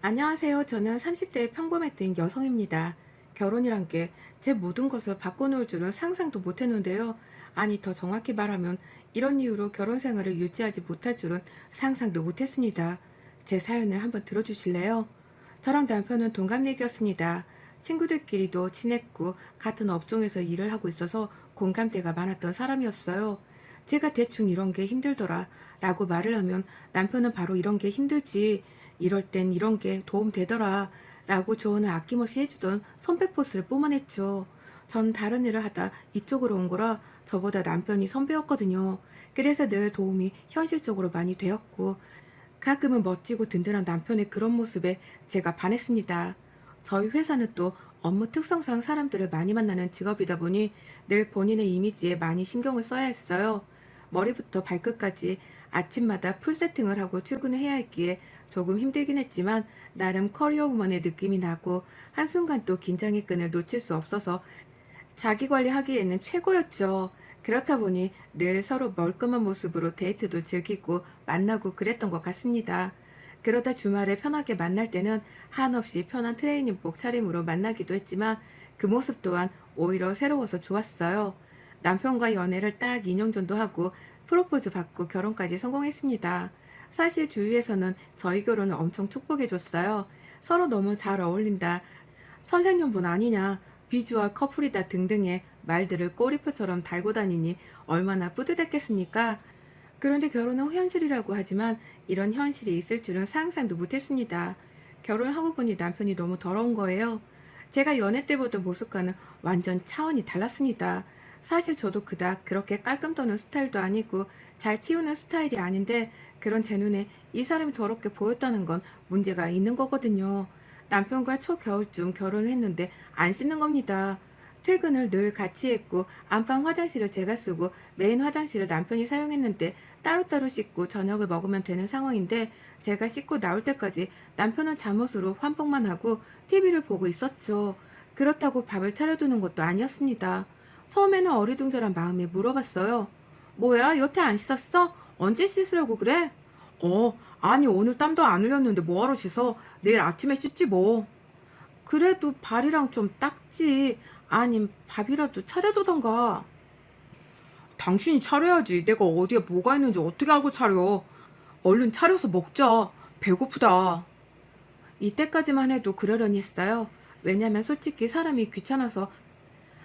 안녕하세요. 저는 30대의 평범했던 여성입니다. 결혼이란 게 제 모든 것을 바꿔놓을 줄은 상상도 못했는데요. 아니, 더 정확히 말하면 이런 이유로 결혼 생활을 유지하지 못할 줄은 상상도 못했습니다. 제 사연을 한번 들어주실래요? 저랑 남편은 동갑내기였습니다. 친구들끼리도 친했고 같은 업종에서 일을 하고 있어서 공감대가 많았던 사람이었어요. 제가 대충 이런 게 힘들더라 라고 말을 하면 남편은 바로 이런 게 힘들지, 이럴 땐 이런 게 도움되더라 라고 조언을 아낌없이 해주던 선배 포스를 뿜어냈죠. 전 다른 일을 하다 이쪽으로 온 거라 저보다 남편이 선배였거든요. 그래서 늘 도움이 현실적으로 많이 되었고, 가끔은 멋지고 든든한 남편의 그런 모습에 제가 반했습니다. 저희 회사는 또 업무 특성상 사람들을 많이 만나는 직업이다 보니 늘 본인의 이미지에 많이 신경을 써야 했어요. 머리부터 발끝까지 아침마다 풀 세팅을 하고 출근을 해야 했기에 조금 힘들긴 했지만 나름 커리어 우먼의 느낌이 나고 한순간 또 긴장의 끈을 놓칠 수 없어서 자기 관리하기에는 최고였죠. 그렇다 보니 늘 서로 멀끔한 모습으로 데이트도 즐기고 만나고 그랬던 것 같습니다. 그러다 주말에 편하게 만날 때는 한없이 편한 트레이닝복 차림으로 만나기도 했지만 그 모습 또한 오히려 새로워서 좋았어요. 남편과 연애를 딱 2년 정도 하고 프로포즈 받고 결혼까지 성공했습니다. 사실 주위에서는 저희 결혼을 엄청 축복해줬어요. 서로 너무 잘 어울린다, 천생연분 아니냐, 비주얼 커플이다 등등의 말들을 꼬리표처럼 달고 다니니 얼마나 뿌듯했겠습니까? 그런데 결혼은 현실이라고 하지만 이런 현실이 있을 줄은 상상도 못했습니다. 결혼하고 보니 남편이 너무 더러운 거예요. 제가 연애 때 보던 모습과는 완전 차원이 달랐습니다. 사실 저도 그닥 그렇게 깔끔 떠는 스타일도 아니고 잘 치우는 스타일이 아닌데 그런 제 눈에 이 사람이 더럽게 보였다는 건 문제가 있는 거거든요. 남편과 초겨울쯤 결혼을 했는데 안 씻는 겁니다. 퇴근을 늘 같이 했고 안방 화장실을 제가 쓰고 메인 화장실을 남편이 사용했는데 따로따로 씻고 저녁을 먹으면 되는 상황인데 제가 씻고 나올 때까지 남편은 잠옷으로 환복만 하고 TV를 보고 있었죠. 그렇다고 밥을 차려두는 것도 아니었습니다. 처음에는 어리둥절한 마음에 물어봤어요. 뭐야, 여태 안 씻었어? 언제 씻으려고 그래? 아니, 오늘 땀도 안 흘렸는데 뭐하러 씻어? 내일 아침에 씻지 뭐. 그래도 발이랑 좀 닦지. 아님 밥이라도 차려두던가. 당신이 차려야지. 내가 어디에 뭐가 있는지 어떻게 알고 차려. 얼른 차려서 먹자. 배고프다. 이때까지만 해도 그러려니 했어요. 왜냐면 솔직히 사람이 귀찮아서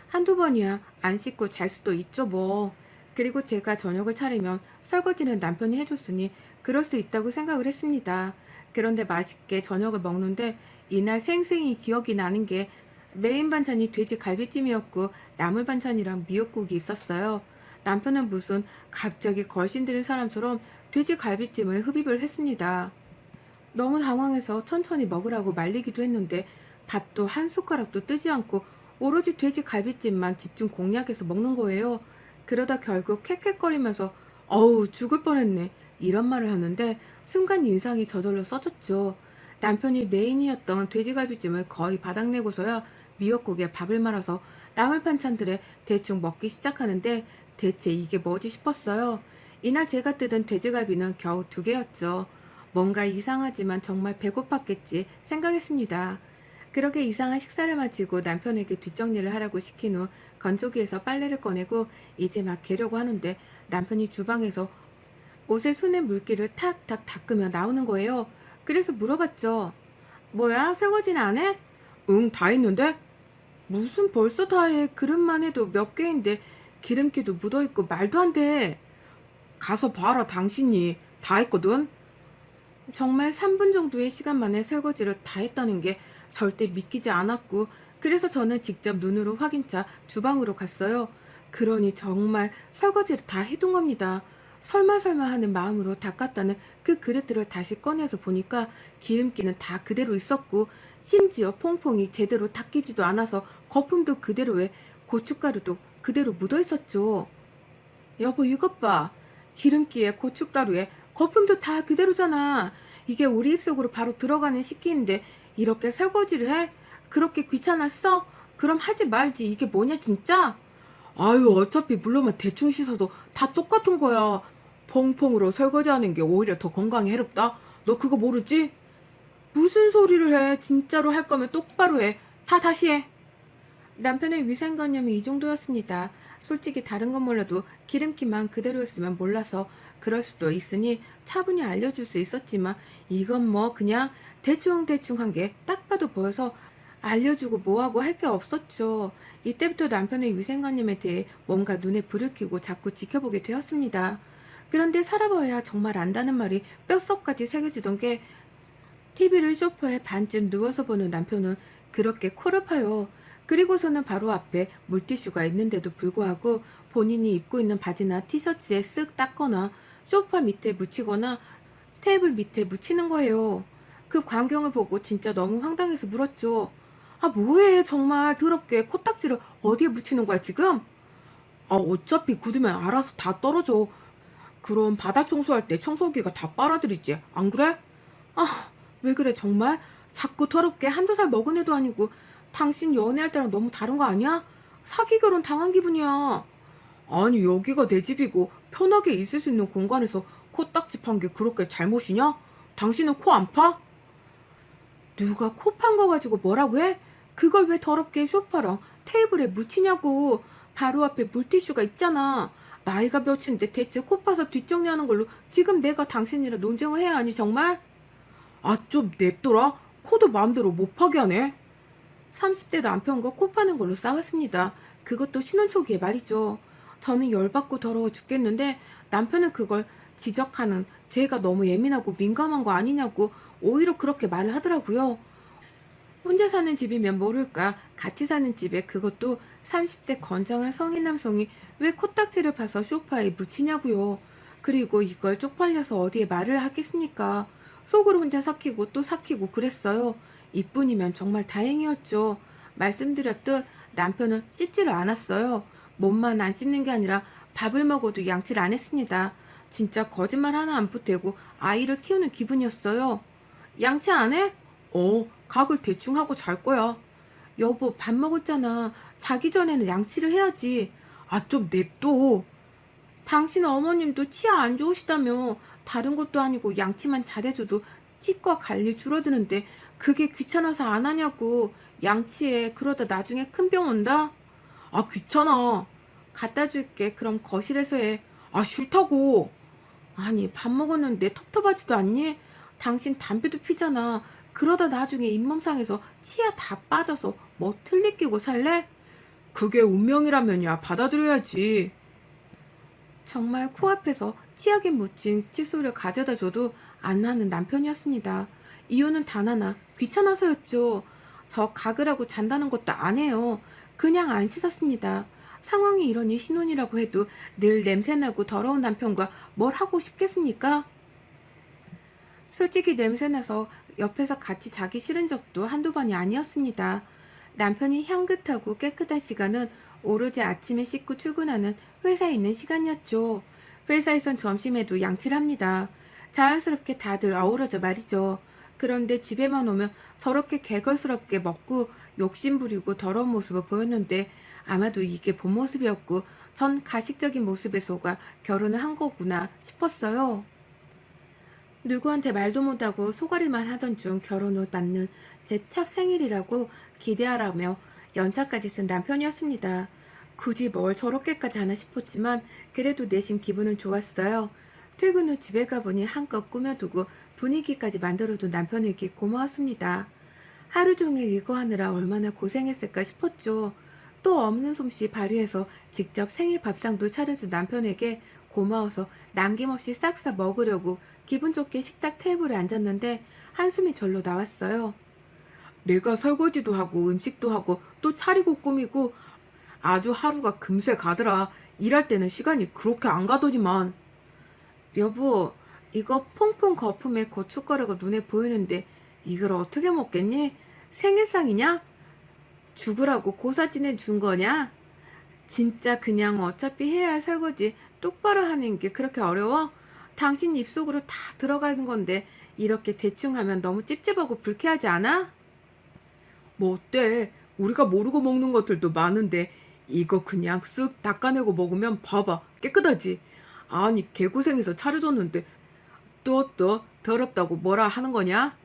한두 번이야 안 씻고 잘 수도 있죠 뭐. 그리고 제가 저녁을 차리면 설거지는 남편이 해줬으니 그럴 수 있다고 생각을 했습니다. 그런데 맛있게 저녁을 먹는데 이날 생생히 기억이 나는 게 메인 반찬이 돼지 갈비찜이었고 나물 반찬이랑 미역국이 있었어요. 남편은 무슨 갑자기 걸신들인 사람처럼 돼지 갈비찜을 흡입을 했습니다. 너무 당황해서 천천히 먹으라고 말리기도 했는데 밥도 한 숟가락도 뜨지 않고 오로지 돼지 갈비찜만 집중 공략해서 먹는 거예요. 그러다 결국 캑캑거리면서 어우 죽을 뻔했네 이런 말을 하는데 순간 인상이 저절로 써졌죠. 남편이 메인이었던 돼지갈비찜을 거의 바닥내고서야 미역국에 밥을 말아서 나물 반찬들에 대충 먹기 시작하는데 대체 이게 뭐지 싶었어요. 이날 제가 뜯은 돼지갈비는 겨우 2개였죠. 뭔가 이상하지만 정말 배고팠겠지 생각했습니다. 그렇게 이상한 식사를 마치고 남편에게 뒷정리를 하라고 시킨 후 건조기에서 빨래를 꺼내고 이제 막 개려고 하는데 남편이 주방에서 옷에 손에 물기를 탁탁 닦으며 나오는 거예요. 그래서 물어봤죠. 뭐야, 설거지는 안 해? 응, 다 했는데? 무슨 벌써 다 해. 그릇만 해도 몇 개인데 기름기도 묻어있고 말도 안 돼. 가서 봐라, 당신이. 다 했거든? 정말 3분 정도의 시간 만에 설거지를 다 했다는 게 절대 믿기지 않았고, 그래서 저는 직접 눈으로 확인차 주방으로 갔어요. 그러니 정말 설거지를 다 해둔 겁니다. 설마 하는 마음으로 닦았다는 그 그릇들을 다시 꺼내서 보니까 기름기는 다 그대로 있었고, 심지어 퐁퐁이 제대로 닦이지도 않아서 거품도 그대로에 고춧가루도 그대로 묻어 있었죠. 여보, 이것 봐. 기름기에 고춧가루에 거품도 다 그대로잖아. 이게 우리 입속으로 바로 들어가는 식기인데 이렇게 설거지를 해? 그렇게 귀찮았어? 그럼 하지 말지. 이게 뭐냐 진짜? 아유, 어차피 물로만 대충 씻어도 다 똑같은 거야. 퐁퐁으로 설거지하는 게 오히려 더 건강에 해롭다. 너 그거 모르지? 무슨 소리를 해. 진짜로 할 거면 똑바로 해. 다 다시 해. 남편의 위생관념이 이 정도였습니다. 솔직히 다른 건 몰라도 기름기만 그대로였으면 몰라서 그럴 수도 있으니 차분히 알려줄 수 있었지만 이건 뭐 그냥 대충대충 한 게 딱 봐도 보여서 알려주고 뭐하고 할 게 없었죠. 이때부터 남편의 위생관념에 대해 뭔가 눈에 불을 켜고 자꾸 지켜보게 되었습니다. 그런데 살아봐야 정말 안다는 말이 뼛속까지 새겨지던 게 TV를 소파에 반쯤 누워서 보는 남편은 그렇게 코를 파요. 그리고서는 바로 앞에 물티슈가 있는데도 불구하고 본인이 입고 있는 바지나 티셔츠에 쓱 닦거나 소파 밑에 묻히거나 테이블 밑에 묻히는 거예요. 그 광경을 보고 진짜 너무 황당해서 물었죠. 아, 뭐해? 정말 더럽게 코딱지를 어디에 묻히는 거야, 지금? 아, 어차피 굳으면 알아서 다 떨어져. 그럼 바닥 청소할 때 청소기가 다 빨아들이지, 안 그래? 아, 왜 그래, 정말? 자꾸 더럽게 한두 살 먹은 애도 아니고, 당신 연애할 때랑 너무 다른 거 아니야? 사기 결혼 당한 기분이야. 아니, 여기가 내 집이고, 편하게 있을 수 있는 공간에서 코딱지 판 게 그렇게 잘못이냐? 당신은 코 안 파? 누가 코 판 거 가지고 뭐라고 해? 그걸 왜 더럽게 소파랑 테이블에 묻히냐고. 바로 앞에 물티슈가 있잖아. 나이가 몇인데 대체 코 파서 뒷정리하는 걸로 지금 내가 당신이랑 논쟁을 해야 하니 정말? 아, 좀 냅둬라. 코도 마음대로 못 파게 하네. 30대 남편과 코 파는 걸로 싸웠습니다. 그것도 신혼 초기에 말이죠. 저는 열받고 더러워 죽겠는데 남편은 그걸 지적하는 제가 너무 예민하고 민감한 거 아니냐고 오히려 그렇게 말을 하더라고요. 혼자 사는 집이면 모를까 같이 사는 집에 그것도 30대 건장한 성인 남성이 왜 코딱지를 파서 소파에 묻히냐고요. 그리고 이걸 쪽팔려서 어디에 말을 하겠습니까? 속으로 혼자 삭히고 또 삭히고 그랬어요. 이뿐이면 정말 다행이었죠. 말씀드렸듯 남편은 씻지를 않았어요. 몸만 안 씻는 게 아니라 밥을 먹어도 양치를 안 했습니다. 진짜 거짓말 하나 안 보태고 아이를 키우는 기분이었어요. 양치 안 해? 각을 대충 하고 잘 거야. 여보, 밥 먹었잖아. 자기 전에는 양치를 해야지. 아, 좀 냅둬. 당신 어머님도 치아 안 좋으시다며. 다른 것도 아니고 양치만 잘해줘도 치과 갈 일 줄어드는데 그게 귀찮아서 안 하냐고. 양치해. 그러다 나중에 큰 병 온다. 아, 귀찮아. 갖다 줄게. 그럼 거실에서 해. 아, 싫다고. 아니, 밥 먹었는데 텁텁하지도 않니? 당신 담배도 피잖아. 그러다 나중에 잇몸 상해서 치아 다 빠져서 뭐 틀니 끼고 살래? 그게 운명이라면야 받아들여야지. 정말 코앞에서 치약에 묻힌 칫솔을 가져다 줘도 안 나는 남편이었습니다. 이유는 단 하나, 귀찮아서였죠. 저 가글하고 잔다는 것도 안 해요. 그냥 안 씻었습니다. 상황이 이러니 신혼이라고 해도 늘 냄새나고 더러운 남편과 뭘 하고 싶겠습니까? 솔직히 냄새나서 옆에서 같이 자기 싫은 적도 한두 번이 아니었습니다. 남편이 향긋하고 깨끗한 시간은 오로지 아침에 씻고 출근하는 회사에 있는 시간이었죠. 회사에선 점심에도 양치를 합니다. 자연스럽게 다들 어우러져 말이죠. 그런데 집에만 오면 저렇게 개걸스럽게 먹고 욕심부리고 더러운 모습을 보였는데 아마도 이게 본 모습이었고 전 가식적인 모습에 속아 결혼을 한 거구나 싶었어요. 누구한테 말도 못하고 소가리만 하던 중 결혼 후 맞는 제 첫 생일이라고 기대하라며 연차까지 쓴 남편이었습니다. 굳이 뭘 저렇게까지 하나 싶었지만 그래도 내심 기분은 좋았어요. 퇴근 후 집에 가보니 한껏 꾸며두고 분위기까지 만들어둔 남편에게 고마웠습니다. 하루 종일 이거 하느라 얼마나 고생했을까 싶었죠. 또 없는 솜씨 발휘해서 직접 생일 밥상도 차려준 남편에게 고마워서 남김없이 싹싹 먹으려고 기분 좋게 식탁 테이블에 앉았는데 한숨이 절로 나왔어요. 내가 설거지도 하고 음식도 하고 또 차리고 꾸미고 아주 하루가 금세 가더라. 일할 때는 시간이 그렇게 안 가더니만. 여보, 이거 퐁퐁 거품에 고춧가루가 눈에 보이는데 이걸 어떻게 먹겠니? 생일상이냐? 죽으라고 고사진해 준 거냐? 진짜 그냥 어차피 해야 할 설거지 똑바로 하는 게 그렇게 어려워? 당신 입속으로 다 들어가는 건데 이렇게 대충 하면 너무 찝찝하고 불쾌하지 않아? 뭐 어때? 우리가 모르고 먹는 것들도 많은데 이거 그냥 쓱 닦아내고 먹으면 봐봐 깨끗하지? 아니 개고생해서 차려줬는데 또 더럽다고 뭐라 하는 거냐?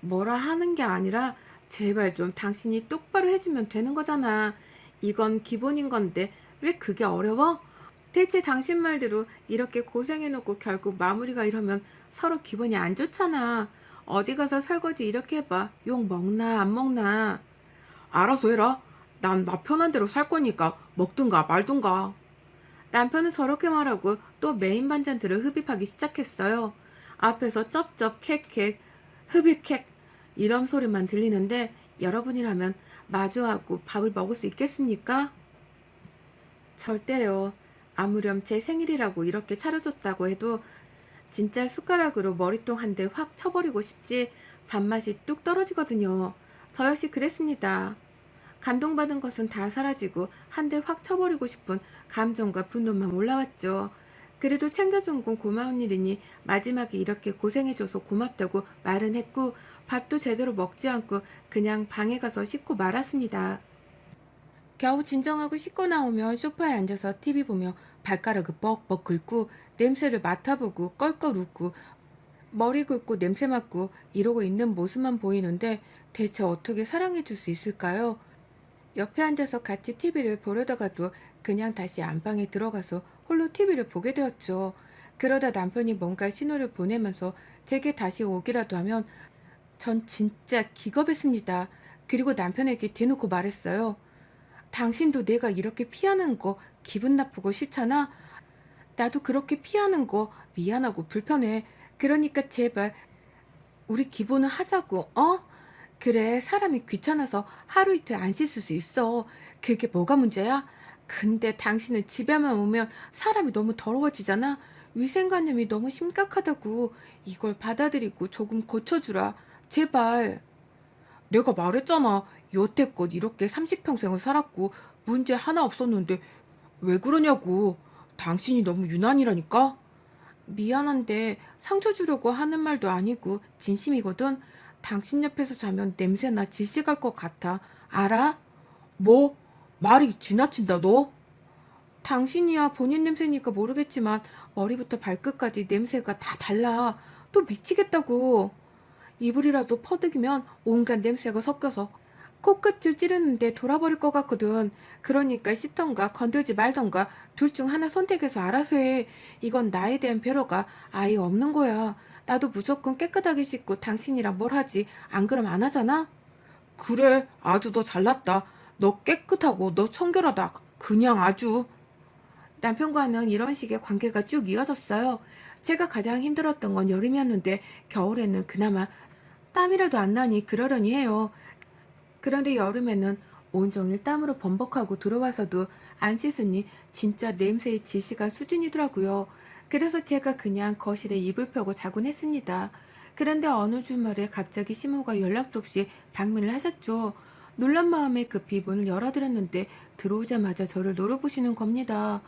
뭐라 하는 게 아니라 제발 좀 당신이 똑바로 해주면 되는 거잖아. 이건 기본인 건데 왜 그게 어려워? 대체 당신 말대로 이렇게 고생해놓고 결국 마무리가 이러면 서로 기분이 안 좋잖아. 어디 가서 설거지 이렇게 해봐. 욕 먹나 안 먹나. 알아서 해라. 난 나 편한 대로 살 거니까 먹든가 말든가. 남편은 저렇게 말하고 또 메인 반찬들을 흡입하기 시작했어요. 앞에서 쩝쩝 캑캑 흡입캑 이런 소리만 들리는데 여러분이라면 마주하고 밥을 먹을 수 있겠습니까? 절대요. 아무렴 제 생일이라고 이렇게 차려줬다고 해도 진짜 숟가락으로 머리통 한 대 확 쳐버리고 싶지 밥맛이 뚝 떨어지거든요. 저 역시 그랬습니다. 감동받은 것은 다 사라지고 한 대 확 쳐버리고 싶은 감정과 분노만 올라왔죠. 그래도 챙겨준 건 고마운 일이니 마지막에 이렇게 고생해줘서 고맙다고 말은 했고 밥도 제대로 먹지 않고 그냥 방에 가서 씻고 말았습니다. 겨우 진정하고 씻고 나오면 소파에 앉아서 TV 보며 발가락을 뻑뻑 긁고 냄새를 맡아보고 껄껄 웃고 머리 긁고 냄새 맡고 이러고 있는 모습만 보이는데 대체 어떻게 사랑해 줄 수 있을까요? 옆에 앉아서 같이 TV를 보려다가도 그냥 다시 안방에 들어가서 홀로 TV를 보게 되었죠. 그러다 남편이 뭔가 신호를 보내면서 제게 다시 오기라도 하면 전 진짜 기겁했습니다. 그리고 남편에게 대놓고 말했어요. 당신도 내가 이렇게 피하는 거 기분 나쁘고 싫잖아? 나도 그렇게 피하는 거 미안하고 불편해. 그러니까 제발 우리 기본은 하자고, 어? 그래, 사람이 귀찮아서 하루 이틀 안 씻을 수 있어. 그게 뭐가 문제야? 근데 당신은 집에만 오면 사람이 너무 더러워지잖아? 위생관념이 너무 심각하다고. 이걸 받아들이고 조금 고쳐주라. 제발. 내가 말했잖아. 여태껏 이렇게 30평생을 살았고 문제 하나 없었는데 왜 그러냐고. 당신이 너무 유난이라니까? 미안한데 상처 주려고 하는 말도 아니고 진심이거든. 당신 옆에서 자면 냄새나 질식할 것 같아. 알아? 뭐? 말이 지나친다 너? 당신이야 본인 냄새니까 모르겠지만 머리부터 발끝까지 냄새가 다 달라. 또 미치겠다고. 이불이라도 퍼득이면 온갖 냄새가 섞여서 코끝을 찌르는데 돌아버릴 것 같거든. 그러니까 씻던가 건들지 말던가 둘 중 하나 선택해서 알아서 해. 이건 나에 대한 배려가 아예 없는 거야. 나도 무조건 깨끗하게 씻고 당신이랑 뭘 하지. 안 그럼 안 하잖아? 그래, 아주 너 잘났다. 너 깨끗하고 너 청결하다. 그냥 아주. 남편과는 이런 식의 관계가 쭉 이어졌어요. 제가 가장 힘들었던 건 여름이었는데 겨울에는 그나마 땀이라도 안 나니 그러려니 해요. 그런데 여름에는 온종일 땀으로 범벅하고 들어와서도 안 씻으니 진짜 냄새의 지시가 수준이더라고요. 그래서 제가 그냥 거실에 이불 펴고 자곤 했습니다. 그런데 어느 주말에 갑자기 시모가 연락도 없이 방문을 하셨죠. 놀란 마음에 급히 문을 열어드렸는데 들어오자마자 저를 노려보시는 겁니다.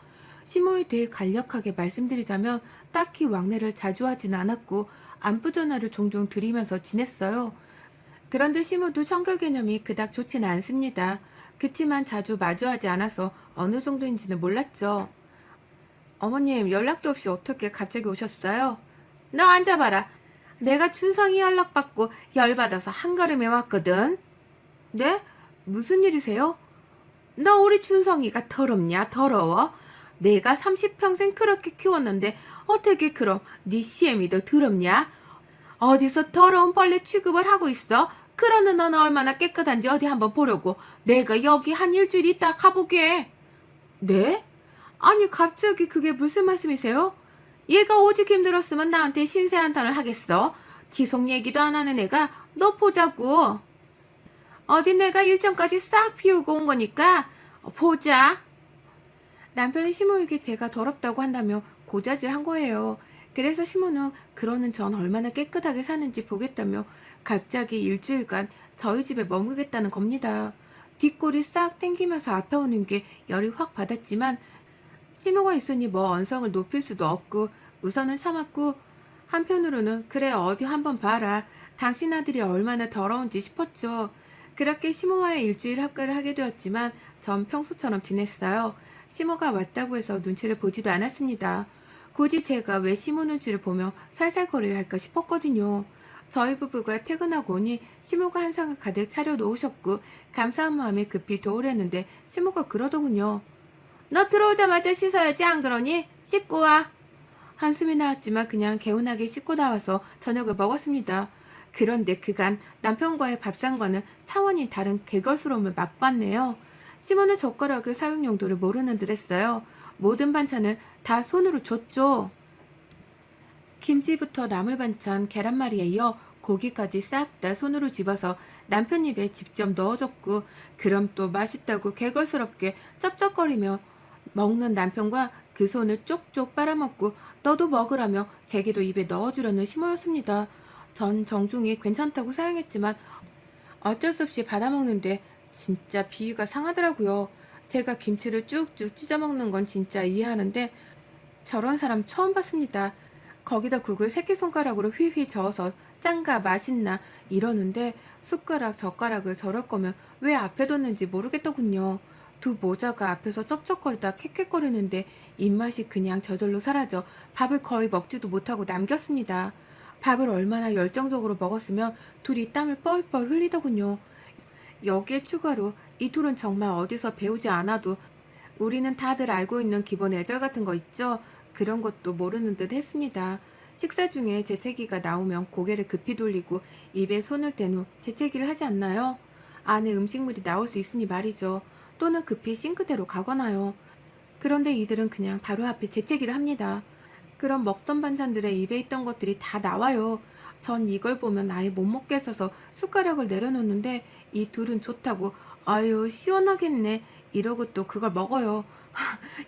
시모에 대해 간략하게 말씀드리자면 딱히 왕래를 자주 하진 않았고 안부 전화를 종종 드리면서 지냈어요. 그런데 시모도 청결 개념이 그닥 좋지는 않습니다. 그치만 자주 마주하지 않아서 어느 정도인지는 몰랐죠. 어머님, 연락도 없이 어떻게 갑자기 오셨어요? 너 앉아봐라. 내가 춘성이 연락받고 열받아서 한걸음에 왔거든. 네? 무슨 일이세요? 너 우리 춘성이가 더럽냐, 더러워? 내가 30평생 그렇게 키웠는데 어떻게 그럼 네 시애미 도 더럽냐? 어디서 더러운 벌레 취급을 하고 있어? 그러는 너는 얼마나 깨끗한지 어디 한번 보려고. 내가 여기 한 일주일 있다 가보게. 네? 아니 갑자기 그게 무슨 말씀이세요? 얘가 오직 힘들었으면 나한테 신세한탄을 하겠어. 지속 얘기도 안 하는 애가 너 보자고. 어디 내가 일정까지 싹 비우고 온 거니까 보자. 남편이 시모에게 제가 더럽다고 한다며 고자질한 거예요. 그래서 시모는 그러는 전 얼마나 깨끗하게 사는지 보겠다며 갑자기 일주일간 저희 집에 머무르겠다는 겁니다. 뒷골이 싹 땡기면서 아파오는 게 열이 확 받았지만 시모가 있으니 뭐 언성을 높일 수도 없고 우선은 참았고 한편으로는 그래 어디 한번 봐라. 당신 아들이 얼마나 더러운지 싶었죠. 그렇게 시모와의 일주일 학교를 하게 되었지만 전 평소처럼 지냈어요. 시모가 왔다고 해서 눈치를 보지도 않았습니다. 굳이 제가 왜 시모 눈치를 보며 살살거려야 할까 싶었거든요. 저희 부부가 퇴근하고 오니 시모가 한상을 가득 차려 놓으셨고 감사한 마음에 급히 도우려는데 시모가 그러더군요. 너 들어오자마자 씻어야지 안 그러니? 씻고 와. 한숨이 나왔지만 그냥 개운하게 씻고 나와서 저녁을 먹었습니다. 그런데 그간 남편과의 밥상과는 차원이 다른 개걸스러움을 맛봤네요. 시모는 젓가락의 사용 용도를 모르는 듯 했어요. 모든 반찬을 다 손으로 줬죠. 김치부터 나물 반찬, 계란말이에 이어 고기까지 싹 다 손으로 집어서 남편 입에 직접 넣어줬고, 그럼 또 맛있다고 개걸스럽게 쩝쩝거리며 먹는 남편과 그 손을 쪽쪽 빨아먹고 너도 먹으라며 제게도 입에 넣어주려는 시모였습니다. 전 정중히 괜찮다고 사용했지만 어쩔 수 없이 받아먹는데 진짜 비위가 상하더라고요. 제가 김치를 쭉쭉 찢어먹는 건 진짜 이해하는데 저런 사람 처음 봤습니다. 거기다 국을 새끼손가락으로 휘휘 저어서 짠가 맛있나 이러는데 숟가락 젓가락을 저럴 거면 왜 앞에 뒀는지 모르겠더군요. 두 모자가 앞에서 쩝쩝거리다 캑캑거리는데 입맛이 그냥 저절로 사라져 밥을 거의 먹지도 못하고 남겼습니다. 밥을 얼마나 열정적으로 먹었으면 둘이 땀을 뻘뻘 흘리더군요. 여기에 추가로 이 둘은 정말 어디서 배우지 않아도 우리는 다들 알고 있는 기본 애절 같은 거 있죠? 그런 것도 모르는 듯 했습니다. 식사 중에 재채기가 나오면 고개를 급히 돌리고 입에 손을 댄 후 재채기를 하지 않나요? 안에 음식물이 나올 수 있으니 말이죠. 또는 급히 싱크대로 가거나요. 그런데 이들은 그냥 바로 앞에 재채기를 합니다. 그럼 먹던 반찬들에 입에 있던 것들이 다 나와요. 전 이걸 보면 아예 못 먹겠어서 숟가락을 내려놓는데 이 둘은 좋다고 아유 시원하겠네 이러고 또 그걸 먹어요.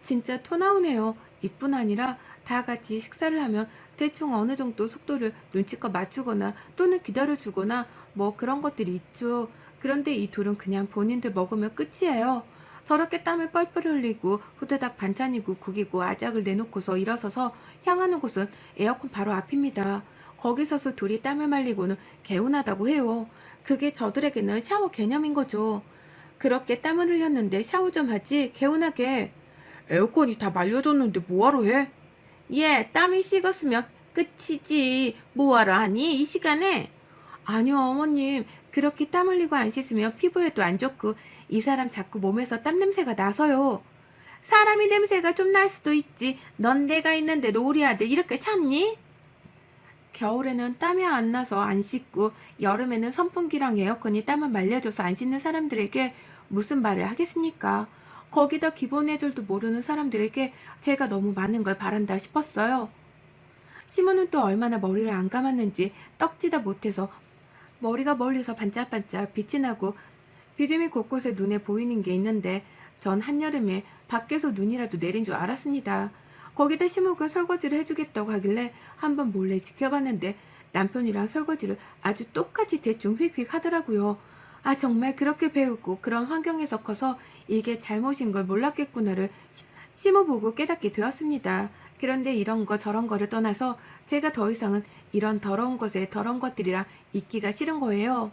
진짜 토 나오네요. 이뿐 아니라 다 같이 식사를 하면 대충 어느 정도 속도를 눈치껏 맞추거나 또는 기다려주거나 뭐 그런 것들이 있죠. 그런데 이 둘은 그냥 본인들 먹으면 끝이에요. 저렇게 땀을 뻘뻘 흘리고 후다닥 반찬이고 국이고 아작을 내놓고서 일어서서 향하는 곳은 에어컨 바로 앞입니다. 거기 서서 둘이 땀을 말리고는 개운하다고 해요. 그게 저들에게는 샤워 개념인 거죠. 그렇게 땀을 흘렸는데 샤워 좀 하지 개운하게. 에어컨이 다 말려졌는데 뭐하러 해? 얘 땀이 식었으면 끝이지. 뭐하러 하니 이 시간에? 아니요 어머님 그렇게 땀 흘리고 안 씻으면 피부에도 안 좋고 이 사람 자꾸 몸에서 땀 냄새가 나서요. 사람이 냄새가 좀 날 수도 있지. 넌 내가 있는데도 우리 아들 이렇게 참니? 겨울에는 땀이 안 나서 안 씻고 여름에는 선풍기랑 에어컨이 땀을 말려줘서 안 씻는 사람들에게 무슨 말을 하겠습니까? 거기다 기본 예절도 모르는 사람들에게 제가 너무 많은 걸 바란다 싶었어요. 시모는 또 얼마나 머리를 안 감았는지 떡지다 못해서 머리가 멀리서 반짝반짝 빛이 나고 비듬이 곳곳에 눈에 보이는 게 있는데 전 한여름에 밖에서 눈이라도 내린 줄 알았습니다. 거기다 시모가 설거지를 해주겠다고 하길래 한번 몰래 지켜봤는데 남편이랑 설거지를 아주 똑같이 대충 휙휙 하더라고요. 아 정말 그렇게 배우고 그런 환경에서 커서 이게 잘못인 걸 몰랐겠구나를 시모 보고 깨닫게 되었습니다. 그런데 이런 거 저런 거를 떠나서 제가 더 이상은 이런 더러운 곳에 더러운 것들이랑 있기가 싫은 거예요.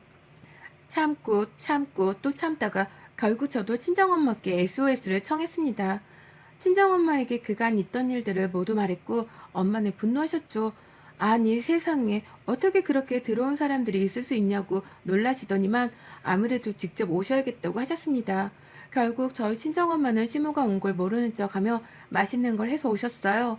참고 참고 또 참다가 결국 저도 친정엄마께 SOS를 청했습니다. 친정엄마에게 그간 있던 일들을 모두 말했고 엄마는 분노하셨죠. 아니 세상에 어떻게 그렇게 더러운 사람들이 있을 수 있냐고 놀라시더니만 아무래도 직접 오셔야겠다고 하셨습니다. 결국 저희 친정엄마는 시모가 온 걸 모르는 척하며 맛있는 걸 해서 오셨어요.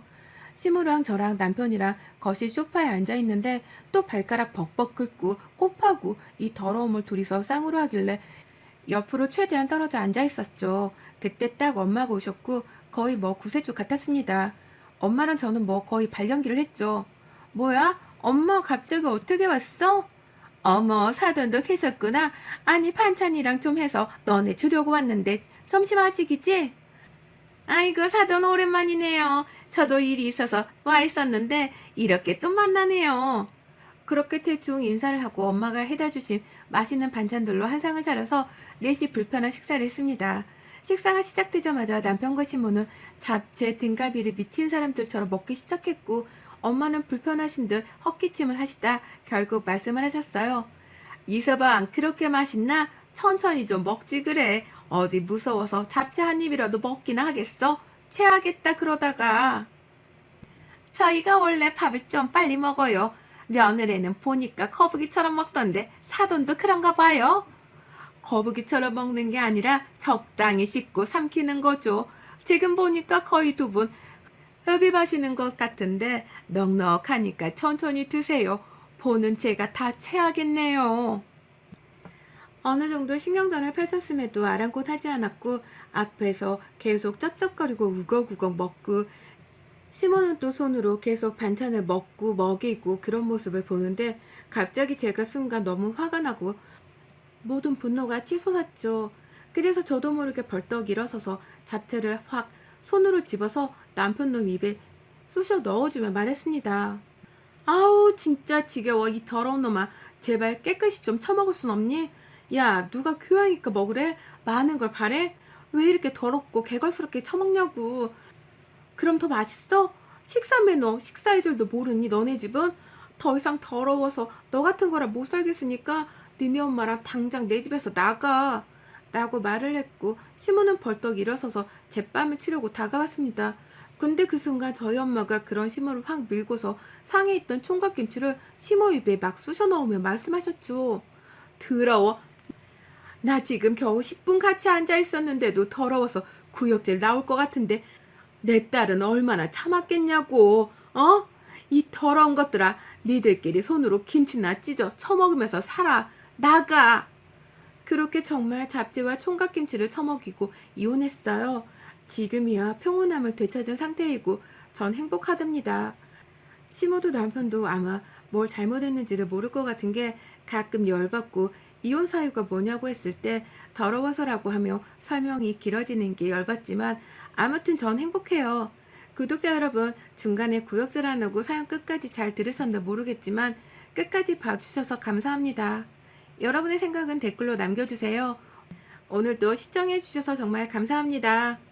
시모랑 저랑 남편이랑 거실 소파에 앉아 있는데 또 발가락 벅벅 긁고 곱하고 이 더러움을 둘이서 쌍으로 하길래 옆으로 최대한 떨어져 앉아 있었죠. 그때 딱 엄마가 오셨고 거의 뭐 구세주 같았습니다. 엄마랑 저는 뭐 거의 발연기를 했죠. 뭐야? 엄마 갑자기 어떻게 왔어? 어머 사돈도 계셨구나. 아니 반찬이랑 좀 해서 너네 주려고 왔는데 점심 아직이지? 아이고 사돈 오랜만이네요. 저도 일이 있어서 와 있었는데 이렇게 또 만나네요. 그렇게 대충 인사를 하고 엄마가 해다 주신 맛있는 반찬들로 한 상을 차려서 넷이 불편한 식사를 했습니다. 식사가 시작되자마자 남편과 시모는 잡채 등갈비를 미친 사람들처럼 먹기 시작했고 엄마는 불편하신 듯 헛기침을 하시다 결국 말씀을 하셨어요. 이서방 안 그렇게 맛있나? 천천히 좀 먹지 그래. 어디 무서워서 잡채 한 입이라도 먹기나 하겠어? 체하겠다 그러다가. 저희가 원래 밥을 좀 빨리 먹어요. 며느리는 보니까 거북이처럼 먹던데 사돈도 그런가 봐요. 거북이처럼 먹는 게 아니라 적당히 씹고 삼키는 거죠. 지금 보니까 거의 두 분 흡입하시는 것 같은데 넉넉하니까 천천히 드세요. 보는 제가 다 체하겠네요. 어느 정도 신경전을 펼쳤음에도 아랑곳하지 않았고 앞에서 계속 쩝쩝거리고 우걱우걱 먹고 시모는 또 손으로 계속 반찬을 먹고 먹이고 그런 모습을 보는데 갑자기 제가 순간 너무 화가 나고 모든 분노가 치솟았죠. 그래서 저도 모르게 벌떡 일어서서 잡채를 확 손으로 집어서 남편 놈 입에 쑤셔 넣어주며 말했습니다. 아우 진짜 지겨워 이 더러운 놈아. 제발 깨끗이 좀 처먹을 순 없니? 야 누가 교양있게 먹으래? 많은 걸 바래? 왜 이렇게 더럽고 개걸스럽게 처먹냐고. 그럼 더 맛있어? 식사 매너 식사의 줄도 모르니 너네 집은? 더 이상 더러워서 너 같은 거라 못 살겠으니까 니네 엄마랑 당장 내 집에서 나가 라고 말을 했고 시모는 벌떡 일어서서 제뺨을 치려고 다가왔습니다. 근데 그 순간 저희 엄마가 그런 시모를 확 밀고서 상에 있던 총각김치를 시모 입에 막 쑤셔 넣으며 말씀하셨죠. 더러워. 나 지금 겨우 10분 같이 앉아 있었는데도 더러워서 구역질 나올 것 같은데 내 딸은 얼마나 참았겠냐고. 어? 이 더러운 것들아. 니들끼리 손으로 김치나 찢어 처먹으면서 살아. 나가. 그렇게 정말 잡채와 총각김치를 처먹이고 이혼했어요. 지금이야 평온함을 되찾은 상태이고 전 행복하답니다. 시모도 남편도 아마 뭘 잘못했는지를 모를 것 같은 게 가끔 열받고 이혼 사유가 뭐냐고 했을 때 더러워서라고 하며 설명이 길어지는 게 열받지만 아무튼 전 행복해요. 구독자 여러분, 중간에 구역질 안 하고 사연 끝까지 잘 들으셨나 모르겠지만 끝까지 봐주셔서 감사합니다. 여러분의 생각은 댓글로 남겨주세요. 오늘도 시청해주셔서 정말 감사합니다.